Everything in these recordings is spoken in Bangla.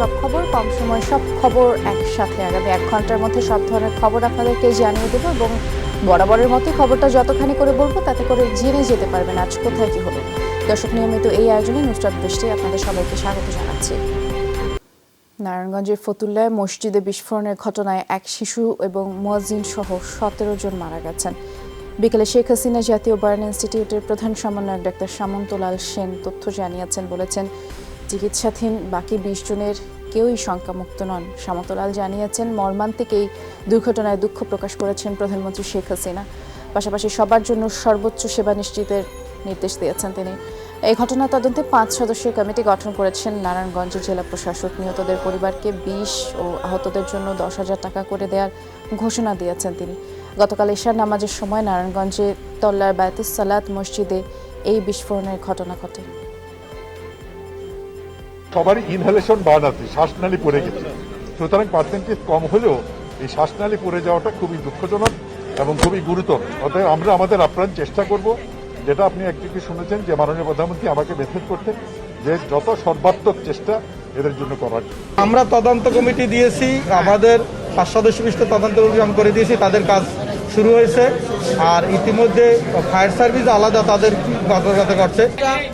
সব খবর, কম সময় সব খবর একসাথে আগামী 1 ঘন্টার মধ্যে সব ধরনের খবর আপনাদেরকে জানিয়ে দেবো এবং বরাবরের মতোই খবরটা যতখানি করে বলবো তাতে করে জেনে যেতে পারবেন আজ কোথায় কি হলো। দর্শক, নিয়মিত এই আয়োজনে নুসরাত বৃষ্টি আপনাদের সবাইকে স্বাগত জানাচ্ছি। নারায়ণগঞ্জের ফতুল্লায় মসজিদে বিস্ফোরণের ঘটনায় এক শিশু এবং মুয়াজ্জিন সহ 17 জন মারা গেছেন। বিকেলে শেখ হাসিনা জাতীয় বার্ন ইনস্টিটিউটের প্রধান সমন্বয়ক ডাক্তার সামন্তলাল সেন তথ্য জানিয়েছেন। বলেছেন, চিকিৎসাধীন বাকি 20 জনের কেউই শঙ্কামুক্ত নন। সামন্তলাল জানিয়েছেন, মর্মান্তিক এই দুর্ঘটনায় দুঃখ প্রকাশ করেছেন প্রধানমন্ত্রী শেখ হাসিনা। পাশাপাশি সবার জন্য সর্বোচ্চ সেবা নিশ্চিতের নির্দেশ দিয়েছেন তিনি। এই ঘটনা তদন্তে 5 সদস্যের কমিটি গঠন করেছেন নারায়ণগঞ্জের জেলা প্রশাসক। নিহতদের পরিবারকে 20 ও আহতদের জন্য 10,000 টাকা করে দেওয়ার ঘোষণা দিয়েছেন তিনি। গতকাল ঈশার নামাজের সময় নারায়ণগঞ্জে তল্লার বায়তুস সালাত মসজিদে এই বিস্ফোরণের ঘটনা ঘটে। সবারই ইনহেলেশন বার্ন আছে, শ্বাসনালী পড়ে গেছে, সুতরাং পার্সেন্টেজ কম হলেও এই শ্বাসনালী পড়ে যাওয়াটা খুবই দুঃখজনক এবং খুবই গুরুতর। অতএব আমরা আমাদের আপ্রাণ চেষ্টা করব, যেটা আপনি একদিকে শুনেছেন যে মাননীয় প্রধানমন্ত্রী আমাকে মেসেজ করতেন যে যত সর্বাত্মক চেষ্টা এদের জন্য করার। আমরা তদন্ত কমিটি দিয়েছি, আমাদের 5 সদস্য বিশিষ্ট তদন্ত কমিটি আমি করে দিয়েছি, তাদের কাজ শুরু হয়েছে। আর ইতিমধ্যে ফায়ার সার্ভিস আলাদা তাদের তদন্ত করছে।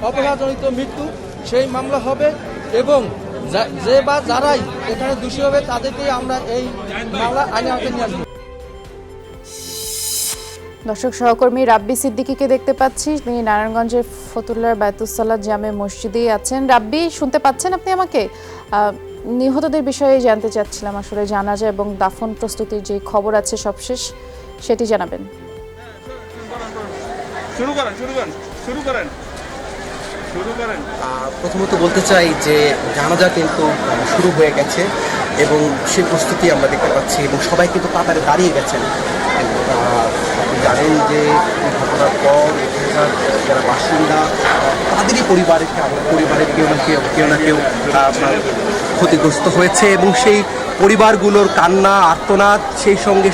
অপরাধজনিত মৃত্যু সেই মামলা হবে এবং যে বা যারাই এখানে দোষী হবে তাদেরকেই আমরা এই মামলা আইনে আওতায় নিয়ে আসবো। দর্শক, সহকর্মী রাব্বি সিদ্দিকীকে দেখতে পাচ্ছি, তিনি নারায়ণগঞ্জের ফতুল্লার বায়তুস সালাত জামে মসজিদেই আছেন। রাব্বি, শুনতে পাচ্ছেন আপনি আমাকে? নিহতদের বিষয়ে জানতে চাচ্ছিলাম, আসলে জানাজা এবং দাফন প্রস্তুতির যে খবর আছে সবশেষ সেটি জানাবেন। প্রথমত বলতে চাই যে জানাজা কিন্তু শুরু হয়ে গেছে এবং সেই প্রস্তুতি আমরা দেখতে পাচ্ছি এবং সবাই কিন্তু কাতারে দাঁড়িয়ে গেছেন। আপনি জানেন যে ঘটনার পর যারা বাসিন্দা তাদেরই পরিবারের কেউ না কেউ ক্ষতিগ্রস্ত হয়েছে এবং সেই পরিবারগুলোর কান্না আর্তনাদ, সেই সঙ্গে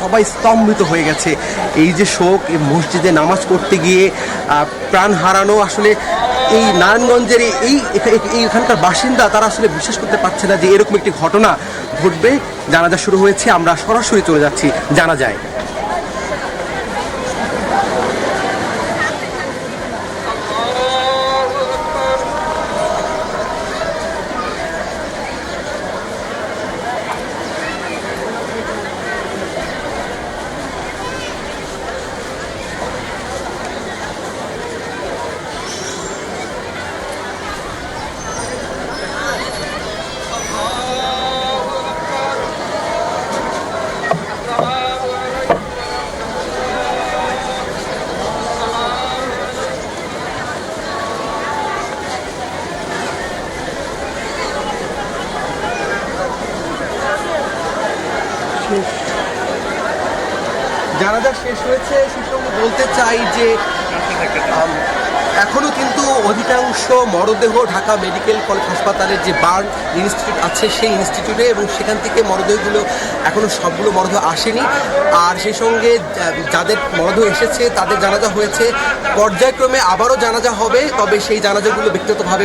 সবাই স্তম্ভিত হয়ে গেছে। এই যে শোক, এই মসজিদে নামাজ পড়তে গিয়ে প্রাণ হারানো, আসলে এই নারায়ণগঞ্জের এইখানকার বাসিন্দা তারা আসলে বিশ্বাস করতে পারছে না যে এরকম একটি ঘটনা ঘটবে। জানাজা শুরু হয়েছে, আমরা সরাসরি চলে যাচ্ছি জানাজায়। জানাজা শেষ হয়েছে, সেই সঙ্গে বলতে চাই যে এখনও কিন্তু অধিকাংশ মরদেহ ঢাকা মেডিকেল কলেজ হাসপাতালের যে বার্ন ইনস্টিটিউট আছে সেই ইনস্টিটিউটে, এবং সেখান থেকে মরদেহগুলো এখনও সবগুলো মরদেহ আসেনি। আর সেই সঙ্গে যাদের মরদেহ এসেছে তাদের জানাজা হয়েছে, পর্যায়ক্রমে আবারও জানাজা হবে, তবে সেই জানাজাগুলো ব্যক্তিগতভাবে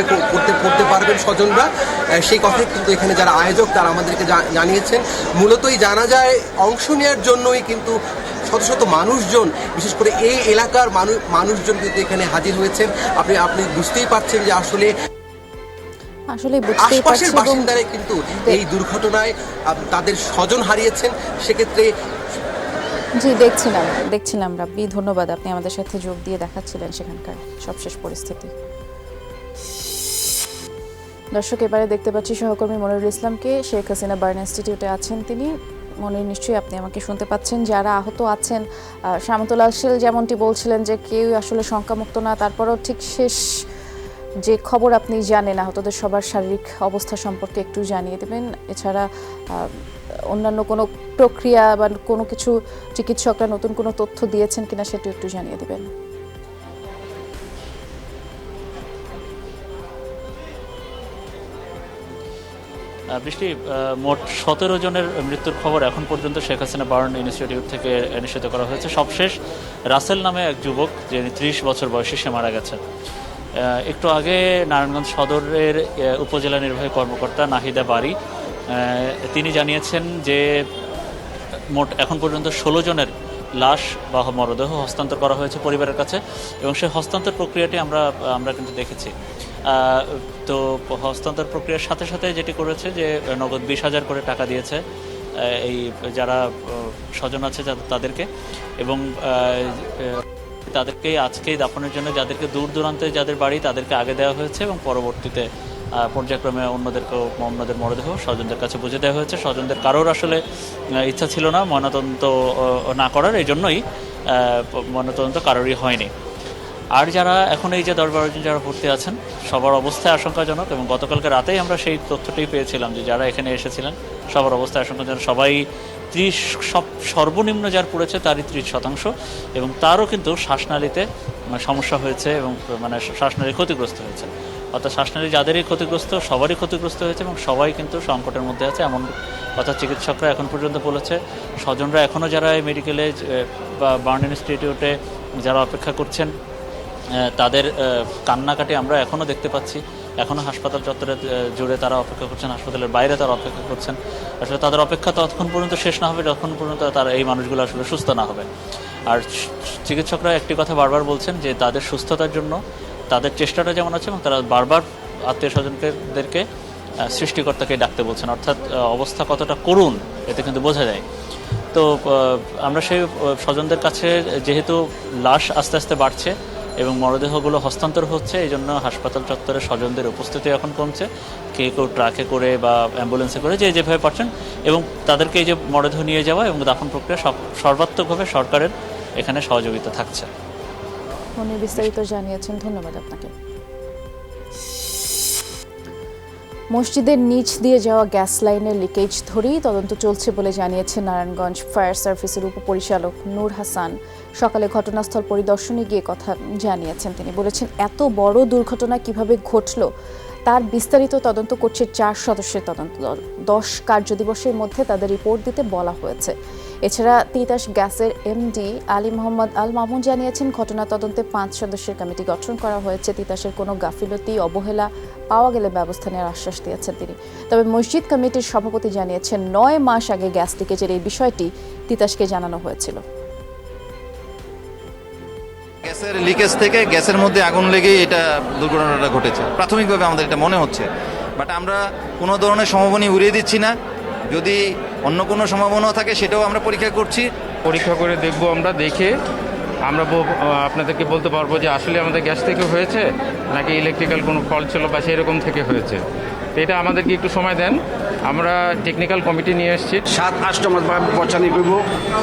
করতে পারবেন স্বজনরা। সেই কথাই কিন্তু এখানে যারা আয়োজক তারা আমাদেরকে জানিয়েছেন। মূলত এই জানাজায় অংশ নেওয়ার জন্যই কিন্তু শত শত মানুষজন, বিশেষ করে এই এলাকার মানুষজন কিন্তু এখানে হাজির হয়েছেন। আপনি বুঝতেই পারছেন যে আসলে আশপাশের বাসিন্দারা কিন্তু এই দুর্ঘটনায় তাদের স্বজন হারিয়েছেন। সেক্ষেত্রে জি, দেখছিলাম রাব্বি, ধন্যবাদ, আপনি আমাদের সাথে যোগ দিয়ে দেখাচ্ছিলেন সেখানকার সবশেষ পরিস্থিতি। দর্শক, এবারে দেখতে পাচ্ছি সহকর্মী মনিরুল ইসলামকে। শেখ হাসিনা বার্ন ইনস্টিটিউটে আছেন তিনি। মনির, নিশ্চয়ই আপনি আমাকে শুনতে পাচ্ছেন। যারা আহত আছেন, সামন্তলাল সেন যেমনটি বলছিলেন যে কেউ আসলে শঙ্কামুক্ত না, তারপরেও ঠিক শেষ যে খবর আপনি জানেন আহতদের সবার শারীরিক অবস্থা সম্পর্কে একটু জানিয়ে দেবেন। এছাড়া অন্যান্য কোনো প্রক্রিয়া বা কোনো কিছু চিকিৎসকরা নতুন কোনো তথ্য দিয়েছেন কিনা সেটা একটু জানিয়ে দেবেন। বৃষ্টি, মোট 17 জনের মৃত্যুর খবর এখন পর্যন্ত শেখ হাসিনা বার্ন ইনস্টিটিউট থেকে নিশ্চিত করা হয়েছে। সবশেষ রাসেল নামে এক যুবক, যিনি 30 বছর বয়সে সে মারা গেছেন। একটু আগে নারায়ণগঞ্জ সদরের উপজেলা নির্বাহী কর্মকর্তা নাহিদা বারী তিনি জানিয়েছেন যে মোট এখন পর্যন্ত 16 জনের লাশ বা মরদেহ হস্তান্তর করা হয়েছে পরিবারের কাছে এবং সেই হস্তান্তর প্রক্রিয়াটি আমরা কিন্তু দেখেছি। তো হস্তান্তর প্রক্রিয়ার সাথে সাথে যেটি করেছে যে নগদ 20,000 করে টাকা দিয়েছে এই যারা স্বজন আছে তাদেরকে, এবং তাদেরকে আজকেই দাফনের জন্য যাদেরকে দূর দূরান্তে যাদের বাড়ি তাদেরকে আগে দেওয়া হয়েছে এবং পরবর্তীতে পর্যায়ক্রমে অন্যদের মরদেহ স্বজনদের কাছে বুঝে দেওয়া হয়েছে। স্বজনদের কারোর আসলে ইচ্ছা ছিল না ময়নাতদন্ত না করার, এই জন্যই ময়নাতদন্ত কারোরই হয়নি। আর যারা এখন এই যে 10-12 জন যারা ভর্তি আছেন সবার অবস্থায় আশঙ্কাজনক, এবং গতকালকে রাতেই আমরা সেই তথ্যটাই পেয়েছিলাম যে যারা এখানে এসেছিলেন সবার অবস্থায় আশঙ্কাজনক। সবাই সর্বনিম্ন যার পড়েছে তারই 30%, এবং তারও কিন্তু শ্বাসনালীতে সমস্যা হয়েছে এবং মানে শ্বাসনালী ক্ষতিগ্রস্ত হয়েছে। অর্থাৎ শ্বাসনালী যাদেরই ক্ষতিগ্রস্ত সবারই ক্ষতিগ্রস্ত হয়েছে এবং সবাই কিন্তু সংকটের মধ্যে আছে, এমন কথা চিকিৎসকরা এখন পর্যন্ত বলেছে। স্বজনরা এখনও যারা এই মেডিকেলে বা বার্ন ইনস্টিটিউটে যারা অপেক্ষা করছেন তাদের কান্নাকাটি আমরা এখনও দেখতে পাচ্ছি। এখনও হাসপাতাল চত্বরে জুড়ে তারা অপেক্ষা করছেন, হাসপাতালের বাইরে তারা অপেক্ষা করছেন। আসলে তাদের অপেক্ষা ততক্ষণ পর্যন্ত শেষ না হবে যতক্ষণ পর্যন্ত তারা এই মানুষগুলো আসলে সুস্থ না হবে। আর চিকিৎসকরা একটি কথা বারবার বলছেন যে তাদের সুস্থতার জন্য তাদের চেষ্টাটা যেমন আছে এবং তারা বারবার আত্মীয় স্বজনদেরকে সৃষ্টিকর্তাকে ডাকতে বলছেন। অর্থাৎ অবস্থা কতটা করুণ এতে কিন্তু বোঝা যায়। তো আমরা সেই স্বজনদের কাছে যেহেতু লাশ আস্তে আস্তে বাড়ছে এবং মরদেহগুলো হস্তান্তর হচ্ছে, এই জন্য হাসপাতাল চত্বরে স্বজনদের উপস্থিতি এখন কমছে। কেউ ট্রাকে করে বা অ্যাম্বুলেন্সে করে যেভাবে পাচ্ছেন, এবং তাদেরকে এই যে মরদেহ নিয়ে যাওয়া এবং দাফন প্রক্রিয়া সর্বাত্মকভাবে সরকারের এখানে সহযোগিতা থাকছে। উনি বিস্তারিত জানিয়েছেন, ধন্যবাদ আপনাকে। মসজিদের নিচ দিয়ে যাওয়া গ্যাস লাইনের লিকেজ ধরেই তদন্ত চলছে বলে জানিয়েছেন নারায়ণগঞ্জ ফায়ার সার্ভিসের উপপরিচালক নূর হাসান। সকালে ঘটনাস্থল পরিদর্শনে গিয়ে কথা জানিয়েছেন তিনি। বলেছেন এত বড় দুর্ঘটনা কিভাবে ঘটল তার বিস্তারিত তদন্ত করছে 4 সদস্যের তদন্ত দল। 10 কার্যদিবসের মধ্যে তাদের রিপোর্ট দিতে বলা হয়েছে। এছাড়া তিতাস গ্যাসের এমডি আলী মোহাম্মদ আল মামুন জানিয়েছেন ঘটনা তদন্তে 5 সদস্যের কমিটি গঠন করা হয়েছে। তিতাসের কোনো গাফিলতি অবহেলা পাওয়া গেলে ব্যবস্থা নেওয়ার আশ্বাস দিয়েছেন তিনি। তবে মসজিদ কমিটির সভাপতি জানিয়েছেন 9 মাস আগে গ্যাস লিকেজের এই বিষয়টি তিতাসকে জানানো হয়েছিল। গ্যাসের লিকেজ থেকে গ্যাসের মধ্যে আগুন লেগে এটা দুর্ঘটনাটা ঘটেছে প্রাথমিকভাবে আমাদের এটা মনে হচ্ছে। বাট আমরা কোনো ধরনের সম্ভাবনা উড়িয়ে দিচ্ছি না। যদি অন্য কোনো সম্ভাবনা থাকে সেটাও আমরা পরীক্ষা করছি। পরীক্ষা করে দেখব, আমরা দেখে আমরা আপনাদেরকে বলতে পারবো যে আসলে আমাদের গ্যাস থেকে হয়েছে নাকি ইলেকট্রিক্যাল কোনো ফল্ট ছিল বা সেরকম থেকে হয়েছে। তো এটা আমাদেরকে একটু সময় দেন, আমরা টেকনিক্যাল কমিটি নিয়ে এসেছি। 7-8 মাস বছর করবো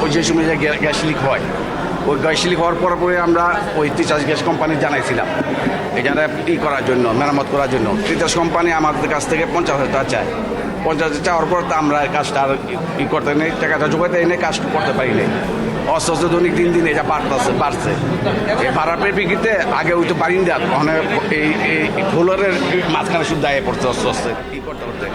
ওই যে সময় গ্যাস লিক হয়। ওই গ্যাস লিক হওয়ার পরে আমরা ওই তিতাস গ্যাস কোম্পানি জানাইছিলাম এখানে করার জন্য, মেরামত করার জন্য। তিতাস কোম্পানি আমাদের কাছ থেকে 50,000 চায়। 50,000 চাওয়ার পর তো আমরা কাজটা আর করতে নেই, টাকাটা জোগাতে নেই, কাজ করতে পারি নাই। অস্তে আস্তে দৈনিক দিন এটা বাড়ছে। এই বাড়ার প্রেক্ষিতে আগে ওই তো পারি না, ওখানে এই ফ্লোরের মাঝখানে শুধু দায়ে পড়ছে আস্তে আস্তে কী করতে করতে।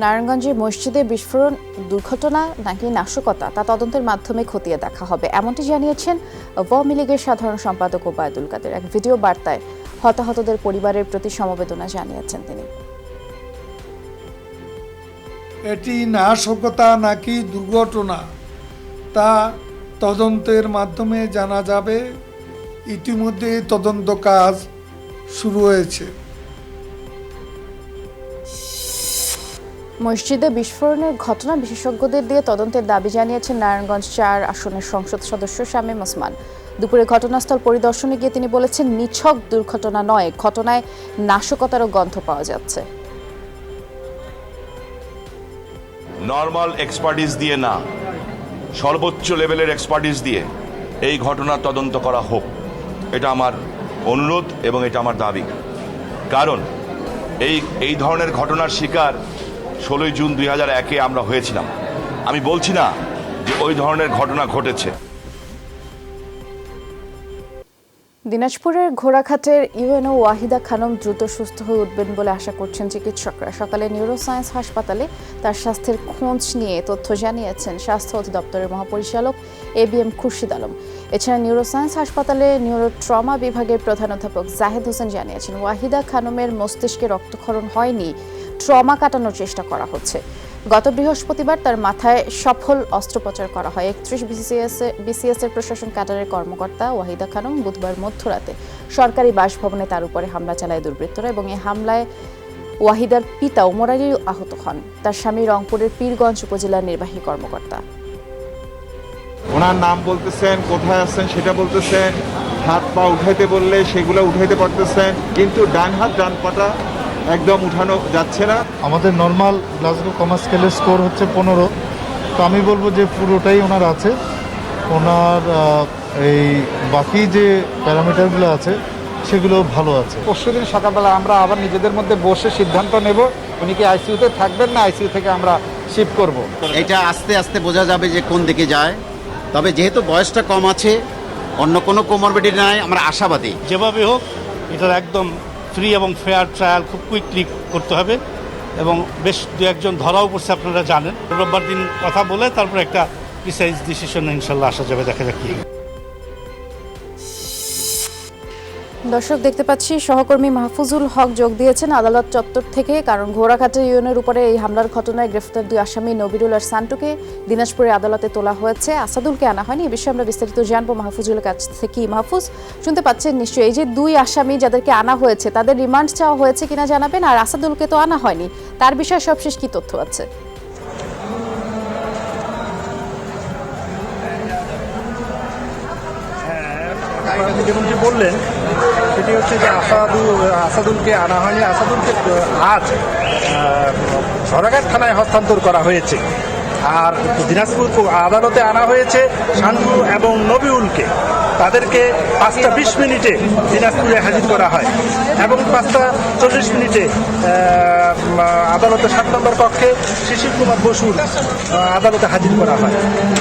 নারায়ণগঞ্জে মসজিদে বিস্ফোরণ দুর্ঘটনা নাকি নাশকতা তা তদন্তের মাধ্যমে খতিয়ে দেখা হবে, এমনটি জানিয়েছেন আওয়ামী লীগের সাধারণ সম্পাদক ওবায়দুল কাদের। এক ভিডিও বার্তায় হতাহতদের পরিবারের প্রতি সমবেদনা জানিয়েছেন তিনি। এটি নাশকতা নাকি দুর্ঘটনা তা তদন্তের মাধ্যমে জানা যাবে। ইতিমধ্যে তদন্ত কাজ শুরু হয়েছে। মসজিদে বিস্ফোরণের ঘটনা বিশেষজ্ঞদের দিয়ে তদন্তের দাবি জানিয়েছেন নারায়ণগঞ্জ 4 আসনের সংসদ সদস্য শামীম ওসমান। দুপুরে ঘটনাস্থল পরিদর্শনে গিয়ে তিনি বলেছেন নিছক দুর্ঘটনা নয়, ঘটনায় নাশকতারও গন্ধ পাওয়া যাচ্ছে। নর্মাল এক্সপার্টিস দিয়ে না, সর্বোচ্চ লেভেলের এক্সপার্টিস দিয়ে এই ঘটনার তদন্ত করা হোক, এটা আমার অনুরোধ এবং এটা আমার দাবি। কারণ এই ধরনের ঘটনার শিকার 16 জুন 2001-এ আমরা হয়েছিলাম। আমি বলছি না যে ওই ধরনের ঘটনা ঘটেছে। দিনাজপুরের ঘোড়াঘাটের ইউএনও ওয়াহিদা খানম দ্রুত সুস্থ হয়ে উঠবেন বলে আশা করছেন চিকিৎসকরা। সকালে নিউরোসায়েন্স হাসপাতালে তার স্বাস্থ্যের খোঁজ নিয়ে তথ্য জানিয়েছেন স্বাস্থ্য অধিদপ্তরের মহাপরিচালক ABM খুরশিদ আলম। এছাড়া নিউরোসায়েন্স হাসপাতালে নিউরোট্রমা বিভাগের প্রধান অধ্যাপক জাহেদ হোসেন জানিয়েছেন ওয়াহিদা খানমের মস্তিষ্কে রক্তক্ষরণ হয়নি, ট্রমা কাটানোর চেষ্টা করা হচ্ছে। গত বৃহস্পতিবার তার মাথায় সফল অস্ত্রোপচার করা হয়। 31 BCS এর প্রশাসন ক্যাডারের কর্মকর্তা ওয়াহিদা খানম বুধবার মধ্যরাতে সরকারি বাসভবনে তার উপরে হামলা চালায় দুর্বৃত্তরা এবং এই হামলায় ওয়াহিদার পিতা ওমর আলী আহত হন। তার স্বামী রংপুরের পীরগঞ্জ উপজেলার নির্বাহী কর্মকর্তা। ওনার নাম বলতেছেন, কোথায় আছেন সেটা বলতেছেন, হাত পা উঠাইতে বললে সেগুলো উঠাইতে পারতেছেন, কিন্তু ডান হাত ডান পাটা একদম উঠানো যাচ্ছে না। আমাদের নর্মাল গ্লাসগো কমা স্কেলের স্কোর হচ্ছে 15, তো আমি বলবো যে পুরোটাই ওনার আছে। ওনার এই বাকি যে প্যারামিটারগুলো আছে সেগুলো ভালো আছে। পরশুদিন সকালবেলা আমরা আবার নিজেদের মধ্যে বসে সিদ্ধান্ত নেব উনি কি আইসিইউতে থাকবেন না আইসিইউ থেকে আমরা শিফট করব। এটা আস্তে আস্তে বোঝা যাবে যে কোন দিকে যায়। তবে যেহেতু বয়সটা কম আছে, অন্য কোনো কোমরবিডি নাই, আমরা আশাবাদী। যেভাবে হোক এটার একদম ফ্রি এবং ফেয়ার ট্রায়াল খুব কুইকলি করতে হবে এবং বেশ দু একজন ধরাও পড়ছে, আপনারা জানেন। রোববার দিন কথা বলে তারপর একটা প্রিসাইজ ডিসিশনে ইনশাল্লাহ আসা যাবে, দেখা যাক কি। দর্শক দেখতে পাচ্ছি সহকর্মী মাহফুজুল হক যোগ দিয়েছেন আদালত চত্বর থেকে, কারণ ঘোড়াঘাটের ইউএনের উপরে এই হামলার ঘটনায় গ্রেফতার 2 আসামি নবিরুল আর সান্টুকে দিনাজপুরের আদালতে তোলা হয়েছে, আসাদুলকে আনা হয়নি। এই বিষয়ে আমরা বিস্তারিত জানবো মাহফুজুলের কাছ থেকে। মাহফুজ, শুনতে পাচ্ছেন নিশ্চয়ই, এই যে 2 আসামি যাদেরকে আনা হয়েছে তাদের রিমান্ড চাওয়া হয়েছে কিনা জানাবেন, আর আসাদুলকে তো আনা হয়নি, তার বিষয়ে সবশেষ কি তথ্য আছে? যেমনটি বললেন সেটি হচ্ছে যে আসাদুলকে আনা হয়নি। আসাদুলকে আজ ঘোড়াঘাট থানায় হস্তান্তর করা হয়েছে। আর দিনাজপুর আদালতে আনা হয়েছে শান্তু এবং নবিউলকে। তাদেরকে 5টা 20 মিনিটে দিনাজপুরে হাজির করা হয় এবং 5টা 40 মিনিটে আদালতের 7 নম্বর কক্ষে শিশির কুমার বসুর আদালতে হাজির করা হয়।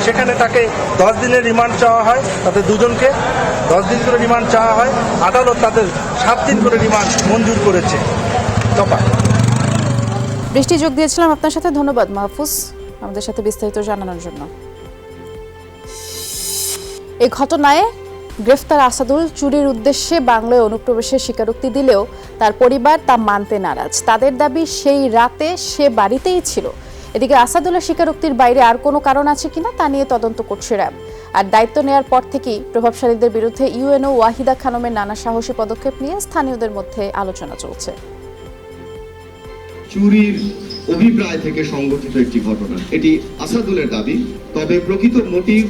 সেখানে তাকে 10 দিনের রিমান্ড চাওয়া হয়, তাদের দুজনকে 10 দিন করে রিমান্ড চাওয়া হয়। আদালত তাদের 7 দিন করে রিমান্ড মঞ্জুর করেছে। বৃষ্টি যোগ দিয়েছিলাম আপনার সাথে, ধন্যবাদ মাহফুজ আমাদের সাথে বিস্তারিত জানানোর জন্য। এই ঘটনায় গ্রেফতার আসাদুল চুরির উদ্দেশ্যে বাংলায় অনুপ্রবেশের স্বীকারোক্তি দিলেও তার পরিবার তা মানতে নারাজ। তাদের দাবি সেই রাতে সে বাড়িতেই ছিল। এদিকে আসাদুলের স্বীকারোক্তির বাইরে আর কোনো কারণ আছে কিনা তা নিয়ে তদন্ত করছে র্যাব। আর দায়িত্ব নেওয়ার পর থেকেই প্রভাবশালীদের বিরুদ্ধে ইউএনও ওয়াহিদা খানমের নানা সাহসী পদক্ষেপ নিয়ে স্থানীয়দের মধ্যে আলোচনা চলছে। চুরির অভিপ্রায় থেকে সংগঠিত একটি ঘটনা, এটি আসাদুলের দাবি। তবে প্রকৃত মোটিভ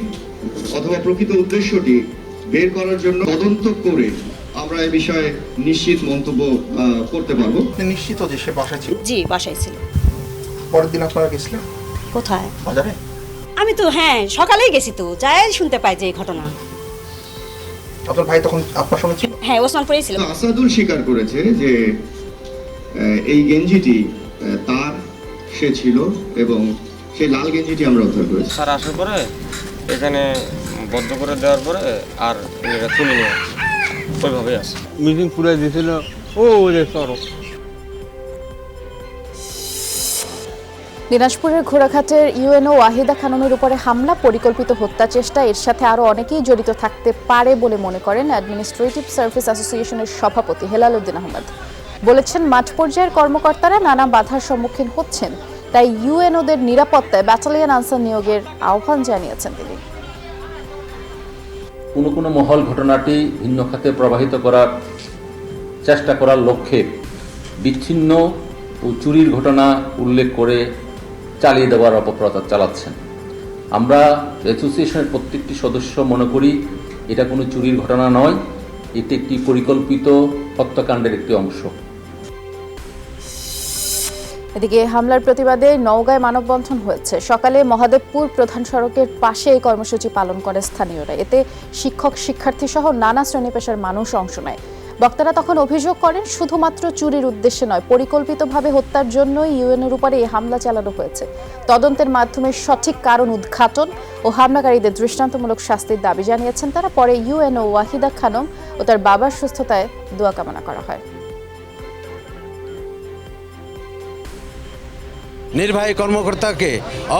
অথবা প্রকৃত উদ্দেশ্যটি বের করার জন্য তদন্ত করে আমরা এই বিষয়ে নিশ্চিত মন্তব্য করতে পারবো। নিশ্চিত যে সে বাসায় ছিল? জি, বাসায় ছিল। পরের দিন আপনারা গেছিলেন কোথায়? বাজারে। আমি তো সকালেই গেছি, তো যাই শুনতে পাই যে এই ঘটনা। আপনার ভাই তখন আপনার সঙ্গে ছিল? হ্যাঁ, ওসমানপুরেই ছিল। আসাদুল স্বীকার করেছে যে এই গেঞ্জিটি তার, সে ছিল এবং সেই লাল গেঞ্জিটি আমরা উদ্ধার করেছি। স্যার আসার পরে এখানে বদ্ধ করে দেওয়ার পরে আর এটা তুলে নিয়ে ওইভাবেই আসে। মিটিং পুরে দিয়েছিল ও রে সর। দিনাজপুরের ঘোড়াঘাটের ইউএনও ওয়াহিদা খানমের উপরে হামলা পরিকল্পিত হত্যা চেষ্টা, এর সাথে আরও অনেকেই জড়িত থাকতে পারে বলে মনে করেন অ্যাডমিনিস্ট্রেটিভ সার্ভিস অ্যাসোসিয়েশনের সভাপতি হেলাল উদ্দিন আহমদ। বলেছেন মাঠ পর্যায়ের কর্মকর্তারা নানা বাধার সম্মুখীন হচ্ছেন, তাই ইউএনওদের নিরাপত্তায় ব্যাটালিয়ন আনসার নিয়োগের আহ্বান জানিয়েছেন তিনি। কোনো কোনো মহল ঘটনাটি ভিন্ন খাতে প্রবাহিত করার চেষ্টা করার লক্ষ্যে বিচ্ছিন্ন ও চুরির ঘটনা উল্লেখ করে চালিয়ে দেওয়ার অপপ্রচার চালাচ্ছেন। আমরা অ্যাসোসিয়েশনের প্রত্যেকটি সদস্য মনে করি এটা কোনো চুরির ঘটনা নয়, এটি একটি পরিকল্পিত হত্যাকাণ্ডের একটি অংশ। এদিকে হামলার প্রতিবাদে নওগাঁয় মানববন্ধন হয়েছে। সকালে মহাদেবপুর প্রধান সড়কের পাশে এই কর্মসূচি পালন করে স্থানীয়রা। এতে শিক্ষক, শিক্ষার্থী সহ নানা শ্রেণী পেশার মানুষ অংশ নেয়। বক্তারা তখন অভিযোগ করেন শুধুমাত্র চুরির উদ্দেশ্যে নয়, পরিকল্পিতভাবে হত্যার জন্য ইউএনের উপরে এই হামলা চালানো হয়েছে। তদন্তের মাধ্যমে সঠিক কারণ উদ্ঘাটন ও হামলাকারীদের দৃষ্টান্তমূলক শাস্তির দাবি জানিয়েছেন তারা। পরে ইউএনও ওয়াহিদা খানম ও তার বাবার সুস্থতায় দোয়া কামনা করা হয়। নির্বাহী কর্মকর্তাকে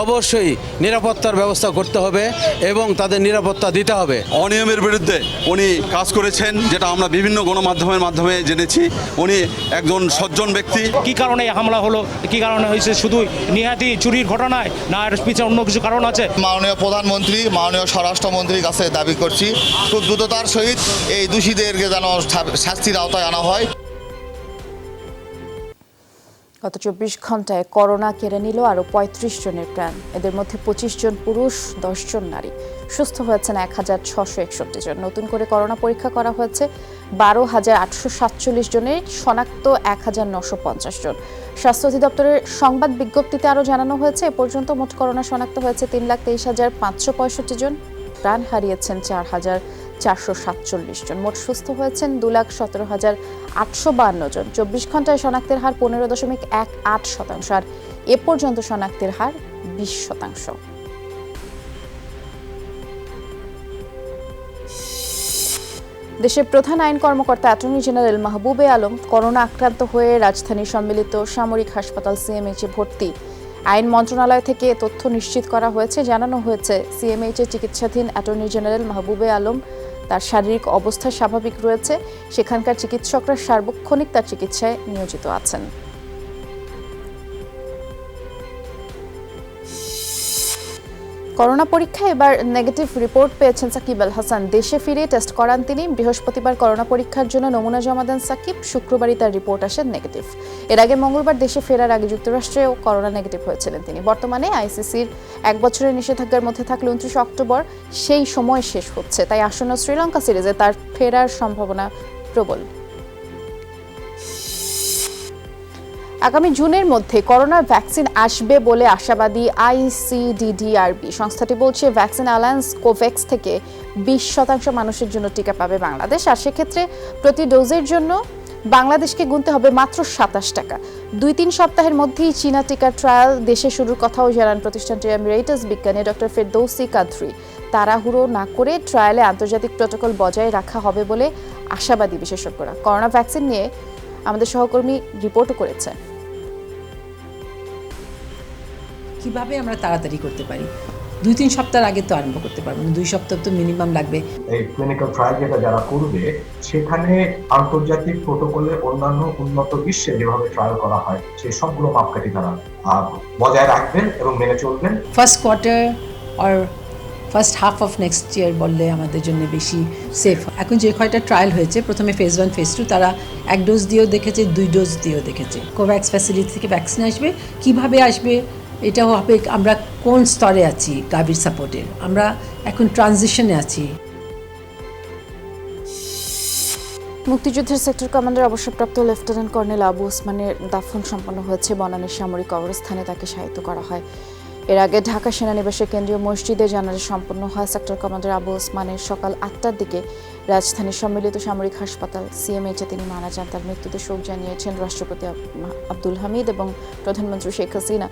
অবশ্যই নিরাপত্তার ব্যবস্থা করতে হবে এবং তাদের নিরাপত্তা দিতে হবে। অনিয়মের বিরুদ্ধে উনি কাজ করেছেন, যেটা আমরা বিভিন্ন গণমাধ্যমের মাধ্যমে জেনেছি। উনি একজন সজ্জন ব্যক্তি। কি কারণে হামলা হলো, কি কারণে হয়েছে, শুধু নিহাতি চুরির ঘটনায় না এর পিছনে অন্য কিছু কারণ আছে? মাননীয় প্রধানমন্ত্রী, মাননীয় স্বরাষ্ট্রমন্ত্রীর কাছে দাবি করছি খুব দ্রুততার সহিত এই দোষীদেরকে যেন শাস্তির আওতায় আনা হয়। গত 24 ঘন্টায় করোনা কেড়ে নিল আরও 35 জনের প্রাণ। এদের মধ্যে 25 জন পুরুষ, 10 জন নারী। সুস্থ হয়েছেন 1661 জন। নতুন করে করোনা পরীক্ষা করা হয়েছে 12,847 জনের, শনাক্ত 1950 জন। স্বাস্থ্য অধিদপ্তরের সংবাদ বিজ্ঞপ্তিতে আরও জানানো হয়েছে, এ পর্যন্ত মোট করোনা শনাক্ত হয়েছে 3,23,565 জন। প্রাণ হারিয়েছেন 4,447 জন। মোট সুস্থ হয়েছেন 2,17,852 জন। 24 ঘন্টায় শনাক্তের হার 15.18%, আর এ পর্যন্ত শনাক্তের হার 20%। দেশের প্রধান আইন কর্মকর্তা attorney general Mahbubey Alam corona আক্রান্ত হয়ে রাজধানীর সম্মিলিত সামরিক হাসপাতাল সিএমএইচে ভর্তি। আইন মন্ত্রণালয় থেকে তথ্য নিশ্চিত করা হয়েছে। জানানো হয়েছে, সিএমএইচে চিকিৎসাধীন অ্যাটর্নি জেনারেল মাহবুবে আলম তার শারীরিক অবস্থা স্বাভাবিক রয়েছে। সেখানকার চিকিৎসকরা সার্বক্ষণিক তার চিকিৎসায় নিয়োজিত আছেন। করোনা পরীক্ষায় এবার নেগেটিভ রিপোর্ট পেয়েছেন সাকিব আল হাসান। দেশে ফিরে টেস্ট করান তিনি। বৃহস্পতিবার করোনা পরীক্ষার জন্য নমুনা জমা দেন সাকিব। শুক্রবারই তার রিপোর্ট আসে নেগেটিভ। এর আগে মঙ্গলবার দেশে ফেরার আগে যুক্তরাষ্ট্রেও করোনা নেগেটিভ হয়েছিলেন তিনি। বর্তমানে আইসিসির 1 বছরের নিষেধাজ্ঞার মধ্যে থাকলে 29 অক্টোবর সেই সময় শেষ হচ্ছে। তাই আসন্ন শ্রীলঙ্কা সিরিজে তার ফেরার সম্ভাবনা প্রবল। আগামী জুনের মধ্যে করোনার ভ্যাকসিন আসবে বলে আশাবাদী আইসিডিডিআরবি। সংস্থাটি বলছে, ভ্যাকসিন অ্যালায়েন্স কোভ্যাক্স থেকে 20% মানুষের জন্য টিকা পাবে বাংলাদেশ। আর সেক্ষেত্রে প্রতি ডোজের জন্য বাংলাদেশকে গুনতে হবে মাত্র 27 টাকা। 2-3 সপ্তাহের মধ্যেই চীনা টিকার ট্রায়াল দেশে শুরুর কথাও জানান প্রতিষ্ঠানটির এমিরেটাস বিজ্ঞানী ডক্টর ফেরদৌসি কাদরি। তাড়াহুড়ো না করে ট্রায়ালে আন্তর্জাতিক প্রটোকল বজায় রাখা হবে বলে আশাবাদী বিশেষজ্ঞরা। করোনা ভ্যাকসিন নিয়ে আমাদের সহকর্মী রিপোর্টও করেছে। কিভাবে আমরা তাড়াতাড়ি করতে পারি? 2-3 সপ্তাহ আগে তো আরম্ভ করতে পারবো না, 2 সপ্তাহ তো মিনিমাম লাগবে। এই ক্লিনিক্যাল ট্রায়াল যেটা যারা করবে, সেখানে আন্তর্জাতিক প্রটোকলে অন্যান্য উন্নত বিশ্বে যেভাবে ট্রায়াল করা হয় সেই সবগুলো মাপকাঠি তারা বজায় রাখবেন এবং মেনে চলবেন। ফার্স্ট কোয়ার্টার আর first half of next year বললে আমাদের জন্য বেশি সেফ। এখন যে কয়টা ট্রায়াল হয়েছে, প্রথমে ফেজ 1 ফেজ 2, তারা 1 ডোজ দিয়েও দেখেছে, 2 ডোজ দিয়েও দেখেছে। কোভ্যাক্স ফ্যাসিলিটি থেকে ভ্যাকসিন আসবে, কিভাবে আসবে এটাও হবে, আমরা কোন স্তরে আছি গাভির সাপোর্টের, আমরা এখন ট্রানজিশনে আছি। মুক্তিযুদ্ধের সেক্টর কমান্ডার অবসরপ্রাপ্ত লেফটেন্যান্ট কর্নেল আবু ওসমানের দাফন সম্পন্ন হয়েছে বনানীর সামরিক কবরস্থানে। তাকে শায়িত করা হয়। এর আগে ঢাকা সেনানিবাসের কেন্দ্রীয় মসজিদে জানাজা সম্পন্ন হয়। সেক্টর কমান্ডার আবু ওসমানের সকাল 8টার দিকে রাজধানীর সম্মিলিত সামরিক হাসপাতাল সিএমএইচে তিনি মারা যান। তার মৃত্যুতে শোক জানিয়েছেন রাষ্ট্রপতি আব্দুল হামিদ এবং প্রধানমন্ত্রী শেখ হাসিনা।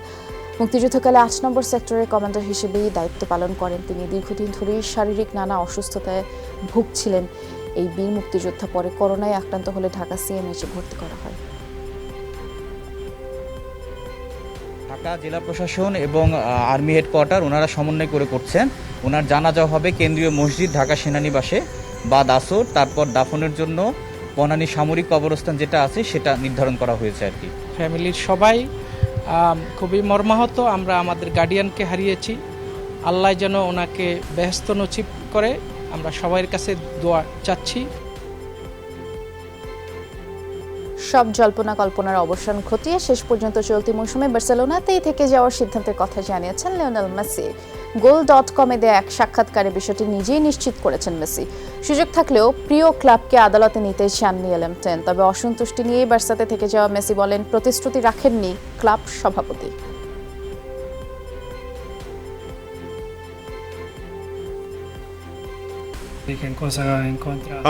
মুক্তিযুদ্ধকালে 8 নম্বর সেক্টরের কমান্ডার হিসেবেই দায়িত্ব পালন করেন তিনি। দীর্ঘদিন ধরেই শারীরিক নানা অসুস্থতায় ভুগছিলেন এই বীর মুক্তিযোদ্ধা। পরে করোনায় আক্রান্ত হলে ঢাকা সিএমএইচে ভর্তি করা হয়। ঢাকা জেলা প্রশাসন এবং আর্মি হেডকোয়ার্টার ওনারা সমন্বয় করে করছেন। ওনার জানাজা হবে কেন্দ্রীয় মসজিদ ঢাকা সেনানিবাসে বা দাসর। তারপর দাফনের জন্য বনানী সামরিক কবরস্থান যেটা আছে সেটা নির্ধারণ করা হয়েছে আর কি। ফ্যামিলির সবাই খুবই মর্মাহত। আমরা আমাদের গার্ডিয়ানকে হারিয়েছি। আল্লাহ যেন ওনাকে বেহেশত নসিব করে, আমরা সবার কাছে দোয়া চাচ্ছি। সব জল্পনা কল্পনার অবসান ঘটিয়ে শেষ পর্যন্ত চলতি মৌসুমে বার্সেলোনাতেই থেকে যাওয়ার সিদ্ধান্তের কথা জানিয়েছেন লিওনেল মেসি। গোল.com-এ দেয়া এক সাক্ষাৎকারে বিষয়টি নিজেই নিশ্চিত করেছেন মেসি। সুযোগ থাকলেও প্রিয় ক্লাবকে আদালতে নিতে চাননি এলএম10। তবে অসন্তুষ্টি নিয়েই বার্সাতে থেকে যাওয়া মেসি বলেন, প্রতিশ্রুতি রাখেননি ক্লাব সভাপতি।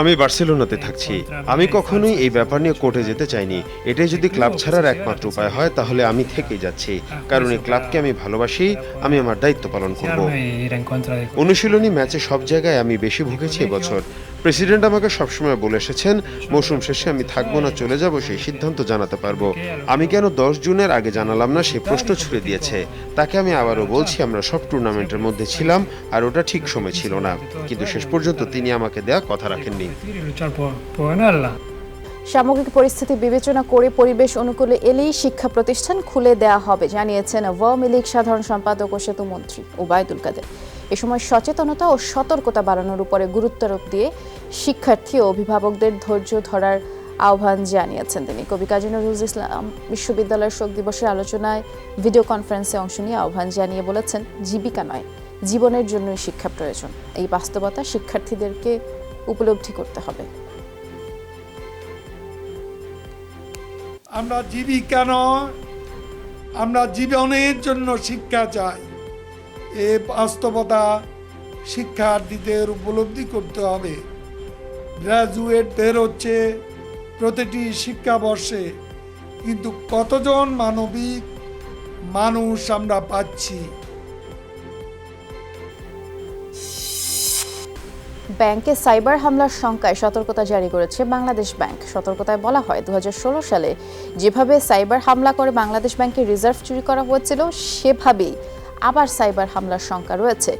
আমি বার্সেলোনাতে থাকছি। আমি কখনোই এই ব্যাপার নিয়ে কোর্টে যেতে চাইনি। এটাই যদি ক্লাব ছাড়ার একমাত্র উপায় হয়, তাহলে আমি থেকেই যাচ্ছি। কারণ এই ক্লাবকে আমি ভালোবাসি, আমি আমার দায়িত্ব পালন করব। অনুশীলনী ম্যাচে সব জায়গায় আমি বেশি ভুগেছি এবছর। প্রেসিডেন্ট আমাকে সবসময় বলে এসেছেন, মৌসুম শেষে আমি থাকবো না চলে যাব সেই সিদ্ধান্ত জানাতে পারবো। আমি কেন 10 জুনের আগে জানালাম না সেই প্রশ্ন ছুড়ে দিয়েছে। তাকে আমি আবারও বলছি, আমরা সব টুর্নামেন্টের মধ্যে ছিলাম আর ওটা ঠিক সময় ছিল না, কিন্তু শেষ পর্যন্ত তিনি আমাকে দেয়া কথা রাখেননি। সামগ্রিক পরিস্থিতি বিবেচনা করে পরিবেশ অনুকূলে এলেই শিক্ষা প্রতিষ্ঠান খুলে দেয়া হবে জানিয়েছেন আওয়ামী লীগ সাধারণ সম্পাদক ও সেতু মন্ত্রী ওবায়দুল কাদের। এ সময় সচেতনতা ও সতর্কতা বাড়ানোর উপরে গুরুত্বারোপ দিয়ে শিক্ষার্থী ও অভিভাবকদের ধৈর্য ধরার আহ্বান জানিয়েছেন তিনি। কবি কাজী নজরুল ইসলাম বিশ্ববিদ্যালয়ের শোক দিবসের আলোচনায় ভিডিও কনফারেন্সে অংশ নিয়ে আহ্বান জানিয়ে বলেছেন, জীবিকা নয়, জীবনের জন্যই শিক্ষা প্রয়োজন। এই বাস্তবতা শিক্ষার্থীদেরকে উপলব্ধি করতে হবে। আমরা জীবিকা নয়, আমরা জীবনের জন্য শিক্ষা চাই। এ বাস্তবতা শিক্ষার্থীদের উপলব্ধি করতে হবে। গ্র্যাজুয়েট বের হচ্ছে প্রতিটি শিক্ষাবর্ষে, কিন্তু কতজন মানবিক মানুষ আমরা পাচ্ছি? ব্যাংকে সাইবার হামলার শঙ্কায় সতর্কতা জারি করেছে বাংলাদেশ ব্যাংক। সতর্কতায় বলা হয়, 2016 সালে যেভাবে সাইবার হামলা করে বাংলাদেশ ব্যাংকের রিজার্ভ চুরি করা হয়েছিল, সেভাবেই আবার সাইবার হামলার শঙ্কা রয়েছে।